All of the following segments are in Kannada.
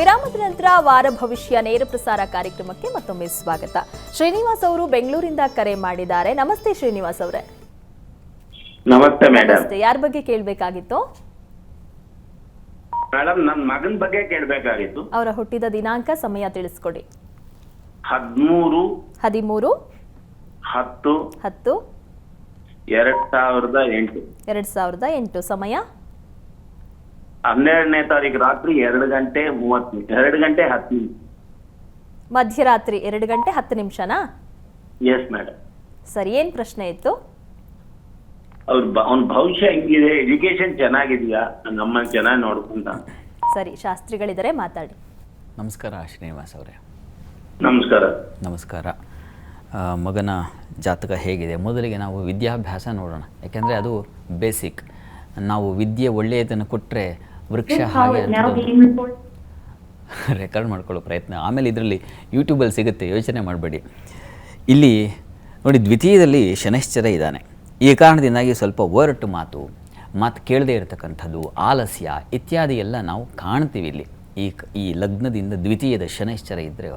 ವಿರಾಮದ ನಂತರ ವಾರ ಭವಿಷ್ಯ ನೇರ ಪ್ರಸಾರ ಕಾರ್ಯಕ್ರಮಕ್ಕೆ ಮತ್ತೊಮ್ಮೆ ಸ್ವಾಗತ. ಶ್ರೀನಿವಾಸ್ ಅವರು ಬೆಂಗಳೂರಿಂದ ಕರೆ ಮಾಡಿದ್ದಾರೆ. ನಮಸ್ತೆ ಶ್ರೀನಿವಾಸ್ ಅವರೇ. ನಮಸ್ತೆ ಮೇಡಮ್. ಯಾರ ಬಗ್ಗೆ ಕೇಳಬೇಕಾಗಿತ್ತು? ಮೇಡಮ್, ನನ್ನ ಮಗನ ಬಗ್ಗೆ ಕೇಳಬೇಕಾಗಿತ್ತು. ಅವರ ಹುಟ್ಟಿದ ದಿನಾಂಕ, ಸಮಯ ತಿಳಿಸ್ಕೊಡಿ. 13 10 2008. 2008. ಸಮಯ 12ನೇ ತಾರೀಕು ರಾತ್ರಿ 2 ಗಂಟೆ 10 ನಿಮಿಷ. ಮಧ್ಯರಾತ್ರಿ 2 ಗಂಟೆ 10 ನಿಮಿಷನಾ? Yes madam. ಸರಿ, ಏನ್ ಪ್ರಶ್ನೆ ಇತ್ತು? ಅವನ ಭವಿಷ್ಯ ಹೆಂಗಿದೆ, ಎಜುಕೇಶನ್ ಚೆನ್ನಾಗಿದೆಯಾ, ನಮ್ಮನ್ನ ಚೆನ್ನಾಗಿ ನೋಡ್ಕೊಂತ. ಸರಿ, ಶಾಸ್ತ್ರಿಗಳಿದ್ದಾರೆ, ಮಾತಾಡಿ. ನಮಸ್ಕಾರ ಶ್ರೀನಿವಾಸ್ ಅವರೇ. ನಮಸ್ಕಾರ. ನಮಸ್ಕಾರ. ಮಗನ ಜಾತಕ ಹೇಗಿದೆ? ಮೊದಲಿಗೆ ನಾವು ವಿದ್ಯಾಭ್ಯಾಸ ನೋಡೋಣ, ಯಾಕೆಂದರೆ ಅದು ಬೇಸಿಕ್. ನಾವು ವಿದ್ಯೆ ಒಳ್ಳೆಯದನ್ನು ಕೊಟ್ಟರೆ ವೃಕ್ಷ ಹಾಗೆ ಅಂತ ರೆಕಾರ್ಡ್ ಮಾಡ್ಕೊಳ್ಳೋ ಪ್ರಯತ್ನ. ಆಮೇಲೆ ಇದರಲ್ಲಿ ಯೂಟ್ಯೂಬಲ್ಲಿ ಸಿಗುತ್ತೆ, ಯೋಚನೆ ಮಾಡಬೇಡಿ. ಇಲ್ಲಿ ನೋಡಿ, ದ್ವಿತೀಯದಲ್ಲಿ ಶನೈಶ್ಚರ ಇದ್ದಾನೆ. ಈ ಕಾರಣದಿಂದಾಗಿ ಸ್ವಲ್ಪ ಒರಟು ಮಾತು ಕೇಳದೇ ಇರತಕ್ಕಂಥದ್ದು, ಆಲಸ್ಯ ಇತ್ಯಾದಿ ಎಲ್ಲ ನಾವು ಕಾಣ್ತೀವಿ ಇಲ್ಲಿ. ಈ ಲಗ್ನದಿಂದ ದ್ವಿತೀಯದ ಶನೈಶ್ಚರ ಇದ್ದರೆ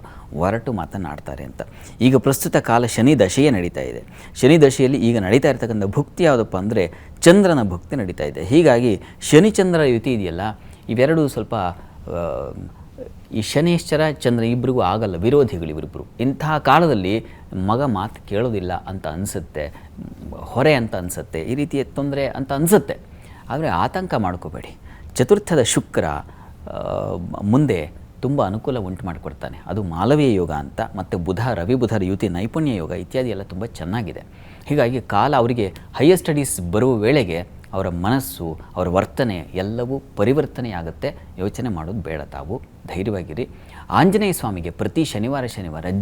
ಒರಟು ಮಾತನಾಡ್ತಾರೆ ಅಂತ. ಈಗ ಪ್ರಸ್ತುತ ಕಾಲ ಶನಿ ದಶೆಯೇ ನಡೀತಾ ಇದೆ. ಶನಿ ದಶೆಯಲ್ಲಿ ಈಗ ನಡೀತಾ ಇರತಕ್ಕಂಥ ಭುಕ್ತಿ ಯಾವುದಪ್ಪ ಅಂದರೆ ಚಂದ್ರನ ಭುಕ್ತಿ ನಡೀತಾ ಇದೆ. ಹೀಗಾಗಿ ಶನಿಚಂದ್ರ ಯುತಿ ಇದೆಯಲ್ಲ, ಇವೆರಡೂ ಸ್ವಲ್ಪ ಈ ಶನೈಶ್ಚರ ಚಂದ್ರ ಇಬ್ಬರಿಗೂ ಆಗಲ್ಲ, ವಿರೋಧಿಗಳು ಇವರಿಬ್ಬರು. ಇಂತಹ ಕಾಲದಲ್ಲಿ ಮಗ ಮಾತು ಕೇಳೋದಿಲ್ಲ ಅಂತ ಅನಿಸುತ್ತೆ, ಹೊರೆ ಅಂತ ಅನಿಸುತ್ತೆ, ಈ ರೀತಿಯ ತೊಂದರೆ ಅಂತ ಅನಿಸುತ್ತೆ. ಆದರೆ ಆತಂಕ ಮಾಡ್ಕೋಬೇಡಿ. ಚತುರ್ಥದ ಶುಕ್ರ ಮುಂದೆ ತುಂಬ ಅನುಕೂಲ ಉಂಟು ಮಾಡಿಕೊಡ್ತಾನೆ. ಅದು ಮಾಲವೀಯ ಯೋಗ ಅಂತ, ಮತ್ತು ರವಿ ಬುಧರ ಯುತಿ ನೈಪುಣ್ಯ ಯೋಗ ಇತ್ಯಾದಿ ಎಲ್ಲ ತುಂಬ ಚೆನ್ನಾಗಿದೆ. ಹೀಗಾಗಿ ಕಾಲ ಅವರಿಗೆ ಹೈಯರ್ ಸ್ಟಡೀಸ್ ಬರುವ ವೇಳೆಗೆ ಅವರ ಮನಸ್ಸು, ಅವರ ವರ್ತನೆ ಎಲ್ಲವೂ ಪರಿವರ್ತನೆಯಾಗುತ್ತೆ. ಯೋಚನೆ ಮಾಡೋದು ಬೇಡ. ತಾವು ಧೈರ್ಯವಾಗಿರಿ. ಆಂಜನೇಯ ಸ್ವಾಮಿಗೆ ಪ್ರತಿ ಶನಿವಾರ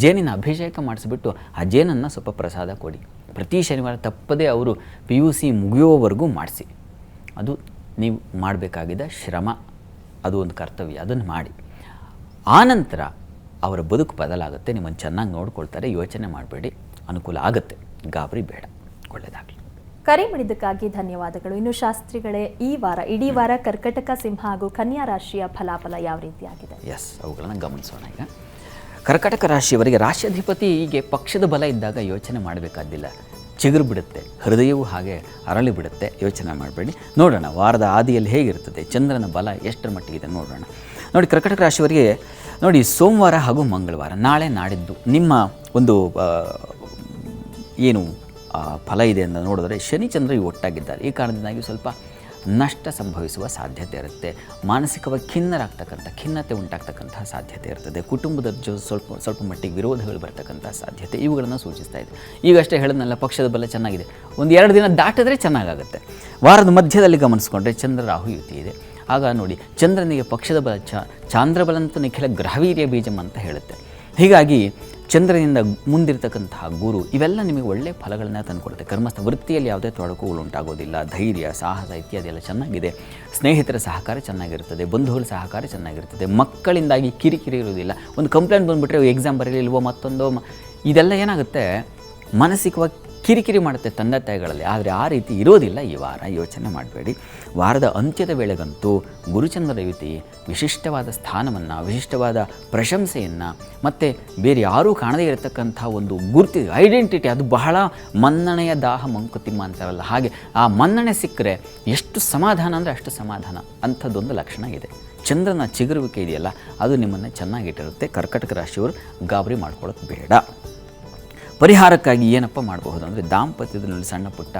ಜೇನಿನ ಅಭಿಷೇಕ ಮಾಡಿಸ್ಬಿಟ್ಟು ಆ ಜೇನನ್ನು ಸ್ವಲ್ಪ ಪ್ರಸಾದ ಕೊಡಿ. ಪ್ರತಿ ಶನಿವಾರ ತಪ್ಪದೇ ಅವರು PUC ಮುಗಿಯುವವರೆಗೂ ಮಾಡಿಸಿ. ಅದು ನೀವು ಮಾಡಬೇಕಾಗಿದ್ದ ಶ್ರಮ, ಅದು ಒಂದು ಕರ್ತವ್ಯ, ಅದನ್ನು ಮಾಡಿ. ಆನಂತರ ಅವರ ಬದುಕು ಬದಲಾಗುತ್ತೆ, ನಿಮ್ಮನ್ನು ಚೆನ್ನಾಗಿ ನೋಡ್ಕೊಳ್ತಾರೆ. ಯೋಚನೆ ಮಾಡಬೇಡಿ, ಅನುಕೂಲ ಆಗುತ್ತೆ, ಗಾಬರಿ ಬೇಡ. ಒಳ್ಳೆಯದಾಗಲಿ. ಕರೆ ಮಾಡಿದ್ದಕ್ಕಾಗಿ ಧನ್ಯವಾದಗಳು. ಇನ್ನು ಶಾಸ್ತ್ರಿಗಳೇ, ಈ ವಾರ ಇಡೀ ವಾರ ಕರ್ಕಟಕ, ಸಿಂಹ ಹಾಗೂ ಕನ್ಯಾ ರಾಶಿಯ ಫಲಾಫಲ ಯಾವ ರೀತಿಯಾಗಿದೆ? ಎಸ್, ಅವುಗಳನ್ನು ಗಮನಿಸೋಣ. ಈಗ ಕರ್ಕಟಕ ರಾಶಿಯವರಿಗೆ ರಾಶ್ಯಾಧಿಪತಿ ಹೀಗೆ ಪಕ್ಷದ ಬಲ ಇದ್ದಾಗ ಯೋಚನೆ ಮಾಡಬೇಕಾದಿಲ್ಲ, ಚಿಗುರು ಬಿಡುತ್ತೆ, ಹೃದಯವೂ ಹಾಗೆ ಅರಳಿ ಬಿಡುತ್ತೆ. ಯೋಚನೆ ಮಾಡಬೇಡಿ. ನೋಡೋಣ ವಾರದ ಆದಿಯಲ್ಲಿ ಹೇಗಿರ್ತದೆ, ಚಂದ್ರನ ಬಲ ಎಷ್ಟರ ಮಟ್ಟಿಗಿದೆ ನೋಡೋಣ. ನೋಡಿ, ಕರ್ಕಟಕ ರಾಶಿಯವರಿಗೆ ನೋಡಿ, ಸೋಮವಾರ ಹಾಗೂ ಮಂಗಳವಾರ, ನಾಳೆ ನಾಡಿದ್ದು ನಿಮ್ಮ ಒಂದು ಏನು ಫಲ ಇದೆ ಅಂತ ನೋಡಿದ್ರೆ ಶನಿಚಂದ್ರ ಒಟ್ಟಾಗಿದ್ದಾರೆ. ಈ ಕಾರಣದಿಂದಾಗಿ ಸ್ವಲ್ಪ ನಷ್ಟ ಸಂಭವಿಸುವ ಸಾಧ್ಯತೆ ಇರುತ್ತೆ. ಮಾನಸಿಕವಾಗಿ ಖಿನ್ನತೆ ಉಂಟಾಗ್ತಕ್ಕಂತಹ ಸಾಧ್ಯತೆ ಇರ್ತದೆ. ಕುಟುಂಬದ ಸ್ವಲ್ಪ ಮಟ್ಟಿಗೆ ವಿರೋಧಗಳು ಬರ್ತಕ್ಕಂಥ ಸಾಧ್ಯತೆ, ಇವುಗಳನ್ನು ಸೂಚಿಸ್ತಾ ಇದೆ. ಈಗಷ್ಟೇ ಹೇಳಿದ್ನಲ್ಲ, ಪಕ್ಷದ ಬಲ ಚೆನ್ನಾಗಿದೆ. 1-2 ದಿನ ದಾಟಿದ್ರೆ ಚೆನ್ನಾಗಾಗುತ್ತೆ. ವಾರದ ಮಧ್ಯದಲ್ಲಿ ಗಮನಿಸ್ಕೊಂಡ್ರೆ ಚಂದ್ರ ರಾಹು ಯುತಿ ಇದೆ. ಆಗ ನೋಡಿ, ಚಂದ್ರನಿಗೆ ಪಕ್ಷದ ಬಲ ಚಾಂದ್ರಬಲಂತೂ ನಿಖಿಲ ಗ್ರಹವೀರ್ಯ ಬೀಜಂ ಅಂತ ಹೇಳುತ್ತೆ. ಹೀಗಾಗಿ ಚಂದ್ರನಿಂದ ಮುಂದಿರ್ತಕ್ಕಂತಹ ಗುರು ಇವೆಲ್ಲ ನಿಮಗೆ ಒಳ್ಳೆಯ ಫಲಗಳನ್ನ ತಂದುಕೊಡುತ್ತೆ. ಕರ್ಮಸ್ಥ ವೃತ್ತಿಯಲ್ಲಿ ಯಾವುದೇ ತೊಡಕುಗಳು ಉಂಟಾಗೋದಿಲ್ಲ. ಧೈರ್ಯ, ಸಾಹಸ ಇತ್ಯಾದಿ ಎಲ್ಲ ಚೆನ್ನಾಗಿದೆ. ಸ್ನೇಹಿತರ ಸಹಕಾರ ಚೆನ್ನಾಗಿರ್ತದೆ, ಬಂಧುಗಳ ಸಹಕಾರ ಚೆನ್ನಾಗಿರ್ತದೆ. ಮಕ್ಕಳಿಂದಾಗಿ ಕಿರಿಕಿರಿ ಇರೋದಿಲ್ಲ. ಒಂದು ಕಂಪ್ಲೇಂಟ್ ಬಂದುಬಿಟ್ರೆ ಎಕ್ಸಾಮ್ ಬರೀಲಿಲ್ವೋ ಮತ್ತೊಂದು, ಇದೆಲ್ಲ ಏನಾಗುತ್ತೆ, ಮಾನಸಿಕವಾಗಿ ಕಿರಿಕಿರಿ ಮಾಡುತ್ತೆ ತಂದೆ ತಾಯಿಗಳಲ್ಲಿ. ಆದರೆ ಆ ರೀತಿ ಇರೋದಿಲ್ಲ ಈ ವಾರ. ಯೋಚನೆ ಮಾಡಬೇಡಿ. ವಾರದ ಅಂತ್ಯದ ವೇಳೆಗಂತೂ ಗುರುಚಂದ್ರ ಯುತಿ ವಿಶಿಷ್ಟವಾದ ಸ್ಥಾನವನ್ನು, ವಿಶಿಷ್ಟವಾದ ಪ್ರಶಂಸೆಯನ್ನು, ಮತ್ತು ಬೇರೆ ಯಾರೂ ಕಾಣದೇ ಇರತಕ್ಕಂಥ ಒಂದು ಐಡೆಂಟಿಟಿ, ಅದು ಬಹಳ ಮನ್ನಣೆಯ ದಾಹ ಮಂಕುತಿಮ್ಮ ಅಂತಾರಲ್ಲ ಹಾಗೆ, ಆ ಮನ್ನಣೆ ಸಿಕ್ಕರೆ ಎಷ್ಟು ಸಮಾಧಾನ ಅಂದರೆ ಅಷ್ಟು ಸಮಾಧಾನ, ಅಂಥದ್ದೊಂದು ಲಕ್ಷಣ ಇದೆ. ಚಂದ್ರನ ಚಿಗುರುವಿಕೆ ಇದೆಯಲ್ಲ, ಅದು ನಿಮ್ಮನ್ನು ಚೆನ್ನಾಗಿಟ್ಟಿರುತ್ತೆ. ಕರ್ಕಟಕ ರಾಶಿಯವರು ಗಾಬರಿ ಮಾಡ್ಕೊಳ್ಳೋದು ಬೇಡ. ಪರಿಹಾರಕ್ಕಾಗಿ ಏನಪ್ಪ ಮಾಡಬಹುದು ಅಂದರೆ, ದಾಂಪತ್ಯದಲ್ಲಿ ಸಣ್ಣ ಪುಟ್ಟ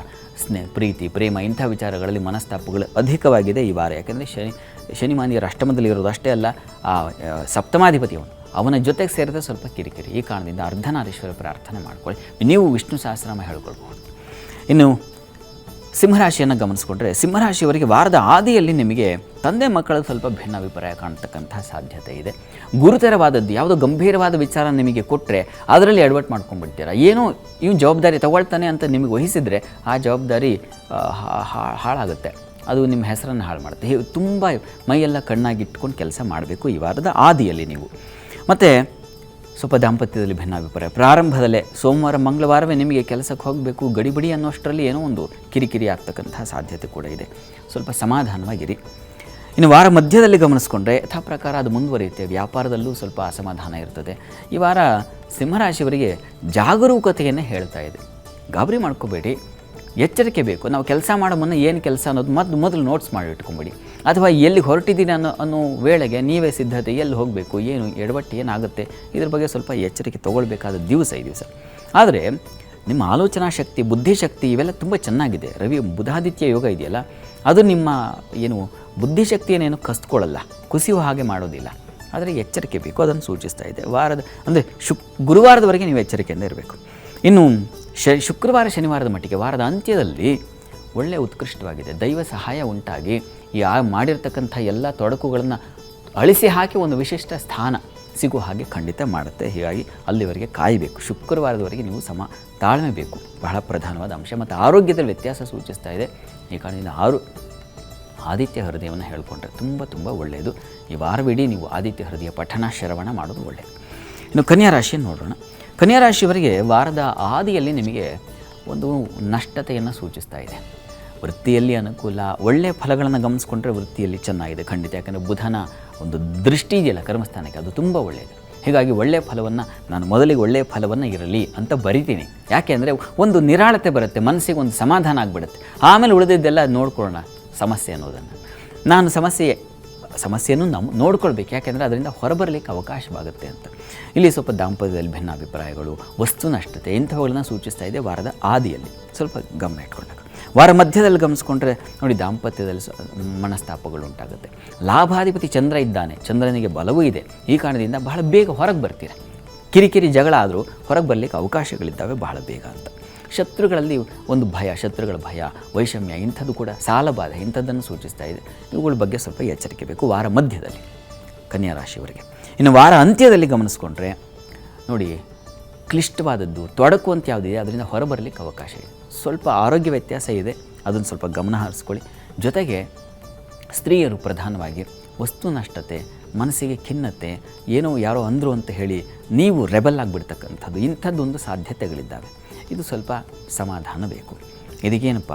ಪ್ರೀತಿ, ಪ್ರೇಮ ಇಂಥ ವಿಚಾರಗಳಲ್ಲಿ ಮನಸ್ತಾಪಗಳು ಅಧಿಕವಾಗಿದೆ ಈ ವಾರ. ಯಾಕೆಂದರೆ ಶನಿಮಾನಿಯರು ಅಷ್ಟಮದಲ್ಲಿ ಇರೋದು ಅಷ್ಟೇ ಅಲ್ಲ, ಸಪ್ತಮಾಧಿಪತಿ ಅವನ ಜೊತೆಗೆ ಸೇರಿದ್ರೆ ಸ್ವಲ್ಪ ಕಿರಿಕಿರಿ. ಈ ಕಾರಣದಿಂದ ಅರ್ಧನಾರೀಶ್ವರ ಪ್ರಾರ್ಥನೆ ಮಾಡ್ಕೊಳ್ಳಿ. ನೀವು ವಿಷ್ಣು ಸಹಸ್ರನಾಮ ಹೇಳ್ಕೊಳ್ಬಹುದು. ಇನ್ನು ಸಿಂಹರಾಶಿಯನ್ನು ಗಮನಿಸ್ಕೊಂಡ್ರೆ, ಸಿಂಹರಾಶಿಯವರಿಗೆ ವಾರದ ಆದಿಯಲ್ಲಿ ನಿಮಗೆ ತಂದೆ ಮಕ್ಕಳ ಸ್ವಲ್ಪ ಭಿನ್ನಾಭಿಪ್ರಾಯ ಕಾಣ್ತಕ್ಕಂತಹ ಸಾಧ್ಯತೆ ಇದೆ. ಗುರುತರವಾದದ್ದು ಯಾವುದೋ ಗಂಭೀರವಾದ ವಿಚಾರ ನಿಮಗೆ ಕೊಟ್ಟರೆ ಅದರಲ್ಲಿ ಎಡವಟ್ಟು ಮಾಡ್ಕೊಂಡ್ಬಿಡ್ತೀರ. ಏನೋ ಇವ್ನು ಜವಾಬ್ದಾರಿ ತಗೊಳ್ತಾನೆ ಅಂತ ನಿಮಗೆ ವಹಿಸಿದರೆ ಆ ಜವಾಬ್ದಾರಿ ಹಾಳಾಗುತ್ತೆ. ಅದು ನಿಮ್ಮ ಹೆಸರನ್ನು ಹಾಳು ಮಾಡುತ್ತೆ. ಹೀಗೆ ತುಂಬ ಮೈಯೆಲ್ಲ ಕಣ್ಣಾಗಿಟ್ಕೊಂಡು ಕೆಲಸ ಮಾಡಬೇಕು ಈ ವಾರದ ಆದಿಯಲ್ಲಿ ನೀವು. ಮತ್ತು ಸ್ವಲ್ಪ ದಾಂಪತ್ಯದಲ್ಲಿ ಭಿನ್ನಾಭಿಪ್ರಾಯ. ಪ್ರಾರಂಭದಲ್ಲೇ ಸೋಮವಾರ ಮಂಗಳವಾರವೇ ನಿಮಗೆ ಕೆಲಸಕ್ಕೆ ಹೋಗಬೇಕು ಗಡಿಬಿಡಿ ಅನ್ನೋಷ್ಟರಲ್ಲಿ ಏನೋ ಒಂದು ಕಿರಿಕಿರಿ ಆಗ್ತಕ್ಕಂತಹ ಸಾಧ್ಯತೆ ಕೂಡ ಇದೆ. ಸ್ವಲ್ಪ ಸಮಾಧಾನವಾಗಿರಿ. ಇನ್ನು ವಾರ ಮಧ್ಯದಲ್ಲಿ ಗಮನಿಸ್ಕೊಂಡ್ರೆ ಯಥಾ ಪ್ರಕಾರ ಅದು ಮುಂದುವರಿಯುತ್ತೆ. ವ್ಯಾಪಾರದಲ್ಲೂ ಸ್ವಲ್ಪ ಅಸಮಾಧಾನ ಇರ್ತದೆ. ಈ ವಾರ ಸಿಂಹರಾಶಿಯವರಿಗೆ ಜಾಗರೂಕತೆಯನ್ನೇ ಹೇಳ್ತಾ ಇದೆ. ಗಾಬರಿ ಮಾಡ್ಕೋಬೇಡಿ, ಎಚ್ಚರಿಕೆ ಬೇಕು. ನಾವು ಕೆಲಸ ಮಾಡೋ ಮುನ್ನ ಏನು ಕೆಲಸ ಅನ್ನೋದು ಮೊದಲು ನೋಟ್ಸ್ ಮಾಡಿ ಇಟ್ಕೊಂಬಿಡಿ. ಅಥವಾ ಎಲ್ಲಿ ಹೊರಟಿದ್ದೀನಿ ಅನ್ನೋ ವೇಳೆಗೆ ನೀವೇ ಸಿದ್ಧತೆ, ಎಲ್ಲಿ ಹೋಗಬೇಕು, ಏನು ಎಡವಟ್ಟು ಏನಾಗುತ್ತೆ, ಇದ್ರ ಬಗ್ಗೆ ಸ್ವಲ್ಪ ಎಚ್ಚರಿಕೆ ತೊಗೊಳ್ಬೇಕಾದ ದಿವಸ ಈ ದಿವಸ. ಆದರೆ ನಿಮ್ಮ ಆಲೋಚನಾ ಶಕ್ತಿ, ಬುದ್ಧಿಶಕ್ತಿ ಇವೆಲ್ಲ ತುಂಬ ಚೆನ್ನಾಗಿದೆ. ರವಿ ಬುಧಾದಿತ್ಯ ಯೋಗ ಇದೆಯಲ್ಲ, ಅದು ನಿಮ್ಮ ಏನು ಬುದ್ಧಿಶಕ್ತಿಯನ್ನೇನು ಕಸ್ಕೊಳ್ಳಲ್ಲ, ಕುಸಿಯುವ ಹಾಗೆ ಮಾಡೋದಿಲ್ಲ. ಆದರೆ ಎಚ್ಚರಿಕೆ ಬೇಕು, ಅದನ್ನು ಸೂಚಿಸ್ತಾ ಇದೆ. ವಾರದ ಅಂದರೆ ಗುರುವಾರದವರೆಗೆ ನೀವು ಎಚ್ಚರಿಕೆಯಿಂದ ಇರಬೇಕು. ಇನ್ನು ಶುಕ್ರವಾರ ಶನಿವಾರದ ಮಟ್ಟಿಗೆ ವಾರದ ಅಂತ್ಯದಲ್ಲಿ ಒಳ್ಳೆಯ ಉತ್ಕೃಷ್ಟವಾಗಿದೆ. ದೈವ ಸಹಾಯ ಉಂಟಾಗಿ ಈ ಮಾಡಿರ್ತಕ್ಕಂಥ ಎಲ್ಲ ತೊಡಕುಗಳನ್ನು ಅಳಿಸಿ ಹಾಕಿ ಒಂದು ವಿಶಿಷ್ಟ ಸ್ಥಾನ ಸಿಗುವ ಹಾಗೆ ಖಂಡಿತ ಮಾಡುತ್ತೆ. ಹೀಗಾಗಿ ಅಲ್ಲಿವರೆಗೆ ಕಾಯಬೇಕು. ಶುಕ್ರವಾರದವರೆಗೆ ನೀವು ತಾಳ್ಮೆ ಬೇಕು, ಬಹಳ ಪ್ರಧಾನವಾದ ಅಂಶ. ಮತ್ತು ಆರೋಗ್ಯದಲ್ಲಿ ವ್ಯತ್ಯಾಸ ಸೂಚಿಸ್ತಾ ಇದೆ. ಈ ಕಾರಣದಿಂದ ಆದಿತ್ಯ ಹೃದಯವನ್ನು ಹೇಳಿಕೊಂಡ್ರೆ ತುಂಬ ಒಳ್ಳೆಯದು. ಈ ವಾರವಿಡೀ ನೀವು ಆದಿತ್ಯ ಹೃದಯ ಪಠಣ ಶ್ರವಣ ಮಾಡೋದು ಒಳ್ಳೆಯದು. ಇನ್ನು ಕನ್ಯಾ ರಾಶಿಯನ್ನು ನೋಡೋಣ. ಕನ್ಯಾ ರಾಶಿಯವರಿಗೆ ವಾರದ ಆದಿಯಲ್ಲಿ ನಿಮಗೆ ಒಂದು ನಷ್ಟತೆಯನ್ನು ಸೂಚಿಸ್ತಾ ಇದೆ. ವೃತ್ತಿಯಲ್ಲಿ ಅನುಕೂಲ, ಒಳ್ಳೆಯ ಫಲಗಳನ್ನು ಗಮನಿಸ್ಕೊಂಡ್ರೆ ವೃತ್ತಿಯಲ್ಲಿ ಚೆನ್ನಾಗಿದೆ ಖಂಡಿತ. ಯಾಕಂದರೆ ಬುಧನ ಒಂದು ದೃಷ್ಟಿ ಇದೆಯಲ್ಲ ಕರ್ಮಸ್ಥಾನಕ್ಕೆ, ಅದು ತುಂಬ ಒಳ್ಳೆಯದು. ಹೀಗಾಗಿ ಒಳ್ಳೆಯ ಫಲವನ್ನು ನಾನು ಮೊದಲಿಗೆ ಒಳ್ಳೆಯ ಫಲವನ್ನು ಇರಲಿ ಅಂತ ಬರಿತೀನಿ. ಯಾಕೆ ಅಂದರೆ ಒಂದು ನಿರಾಳತೆ ಬರುತ್ತೆ, ಮನಸ್ಸಿಗೆ ಒಂದು ಸಮಾಧಾನ ಆಗಿಬಿಡುತ್ತೆ. ಆಮೇಲೆ ಉಳಿದಿದ್ದೆಲ್ಲ ನೋಡ್ಕೊಳ್ಳೋಣ ಸಮಸ್ಯೆ ಅನ್ನೋದನ್ನು. ನಾನು ಸಮಸ್ಯೆಯನ್ನು ನೋಡ್ಕೊಳ್ಬೇಕು, ಯಾಕೆಂದರೆ ಅದರಿಂದ ಹೊರಬರಲಿಕ್ಕೆ ಅವಕಾಶವಾಗುತ್ತೆ ಅಂತ. ಇಲ್ಲಿ ಸ್ವಲ್ಪ ದಾಂಪತ್ಯದಲ್ಲಿ ಭಿನ್ನಾಭಿಪ್ರಾಯಗಳು, ವಸ್ತು ನಷ್ಟತೆ ಇಂಥವುಗಳನ್ನ ಸೂಚಿಸ್ತಾ ಇದೆ ವಾರದ ಆದಿಯಲ್ಲಿ. ಸ್ವಲ್ಪ ಗಮನ ಇಟ್ಕೊಂಡಾಗ ವಾರ ಮಧ್ಯದಲ್ಲಿ ಗಮನಿಸ್ಕೊಂಡ್ರೆ ನೋಡಿ, ದಾಂಪತ್ಯದಲ್ಲಿ ಮನಸ್ತಾಪಗಳು ಉಂಟಾಗುತ್ತೆ. ಲಾಭಾಧಿಪತಿ ಚಂದ್ರ ಇದ್ದಾನೆ, ಚಂದ್ರನಿಗೆ ಬಲವೂ ಇದೆ. ಈ ಕಾರಣದಿಂದ ಬಹಳ ಬೇಗ ಹೊರಗೆ ಬರ್ತೀರ. ಕಿರಿಕಿರಿ ಜಗಳ ಆದರೂ ಹೊರಗೆ ಬರಲಿಕ್ಕೆ ಅವಕಾಶಗಳಿದ್ದಾವೆ ಬಹಳ ಬೇಗ ಅಂತ. ಶತ್ರುಗಳಲ್ಲಿ ಒಂದು ಭಯ, ಶತ್ರುಗಳ ಭಯ, ವೈಷಮ್ಯ ಇಂಥದ್ದು ಕೂಡ, ಸಾಲಬಾಧೆ ಇಂಥದ್ದನ್ನು ಸೂಚಿಸ್ತಾ ಇದೆ. ಇವುಗಳ ಬಗ್ಗೆ ಸ್ವಲ್ಪ ಎಚ್ಚರಿಕೆ ಬೇಕು ವಾರ ಮಧ್ಯದಲ್ಲಿ ಕನ್ಯಾ ರಾಶಿಯವರಿಗೆ. ಇನ್ನು ವಾರ ಅಂತ್ಯದಲ್ಲಿ ಗಮನಿಸ್ಕೊಂಡ್ರೆ ನೋಡಿ, ಕ್ಲಿಷ್ಟವಾದದ್ದು ತೊಡಕು ಅಂತ ಯಾವುದಿದೆ ಅದರಿಂದ ಹೊರಬರಲಿಕ್ಕೆ ಅವಕಾಶ ಇದೆ. ಸ್ವಲ್ಪ ಆರೋಗ್ಯ ವ್ಯತ್ಯಾಸ ಇದೆ, ಅದನ್ನು ಸ್ವಲ್ಪ ಗಮನ ಹರಿಸ್ಕೊಳ್ಳಿ. ಜೊತೆಗೆ ಸ್ತ್ರೀಯರು ಪ್ರಧಾನವಾಗಿ ವಸ್ತು ನಷ್ಟತೆ, ಮನಸ್ಸಿಗೆ ಖಿನ್ನತೆ, ಏನೋ ಯಾರೋ ಅಂದರು ಅಂತ ಹೇಳಿ ನೀವು ರೆಬಲ್ ಆಗಿಬಿಡ್ತಕ್ಕಂಥದ್ದು, ಇಂಥದ್ದೊಂದು ಸಾಧ್ಯತೆಗಳಿದ್ದಾವೆ. ಇದು ಸ್ವಲ್ಪ ಸಮಾಧಾನ ಬೇಕು. ಇದಕ್ಕೇನಪ್ಪ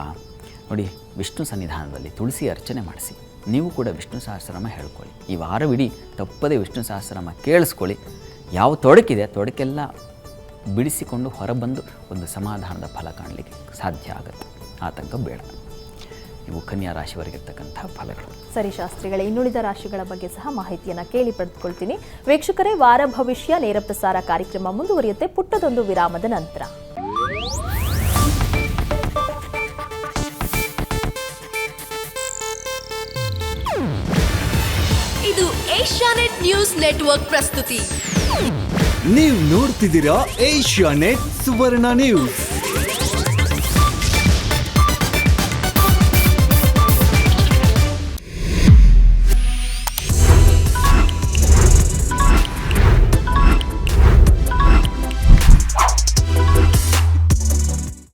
ನೋಡಿ, ವಿಷ್ಣು ಸನ್ನಿಧಾನದಲ್ಲಿ ತುಳಸಿ ಅರ್ಚನೆ ಮಾಡಿಸಿ. ನೀವು ಕೂಡ ವಿಷ್ಣು ಸಹಸ್ರನಾಮ ಹೇಳ್ಕೊಳ್ಳಿ. ಈ ವಾರವಿಡೀ ತಪ್ಪದೇ ವಿಷ್ಣು ಸಹಸ್ರನಾಮ ಕೇಳಿಸ್ಕೊಳ್ಳಿ. ಯಾವ ತೊಡಕಿದೆ ತೊಡಕೆಲ್ಲ ಬಿಡಿಸಿಕೊಂಡು ಹೊರಬಂದು ಒಂದು ಸಮಾಧಾನದ ಫಲ ಕಾಣಲಿಕ್ಕೆ ಸಾಧ್ಯ ಆಗುತ್ತೆ. ಆತಂಕ ಬೇಡ. ಇವು ಕನ್ಯಾ ರಾಶಿಯವರಿಗಿರ್ತಕ್ಕಂಥ ಫಲಗಳು. ಸರಿ ಶಾಸ್ತ್ರಿಗಳೇ, ಇನ್ನುಳಿದ ರಾಶಿಗಳ ಬಗ್ಗೆ ಸಹ ಮಾಹಿತಿಯನ್ನು ಕೇಳಿ ಪಡೆದುಕೊಳ್ತೀನಿ. ವೀಕ್ಷಕರೇ, ವಾರ ಭವಿಷ್ಯ ನೇರ ಪ್ರಸಾರ ಕಾರ್ಯಕ್ರಮ ಮುಂದುವರಿಯುತ್ತೆ ಪುಟ್ಟದೊಂದು ವಿರಾಮದ ನಂತರ. ಇದು ಏಷ್ಯಾನೆಟ್ ನ್ಯೂಸ್ ನೆಟ್ವರ್ಕ್ ಪ್ರಸ್ತುತಿ. ನೀವು ನೋಡ್ತಿದ್ದೀರಾ ಏಷ್ಯಾನೆಟ್ ಸುವರ್ಣ ನ್ಯೂಸ್.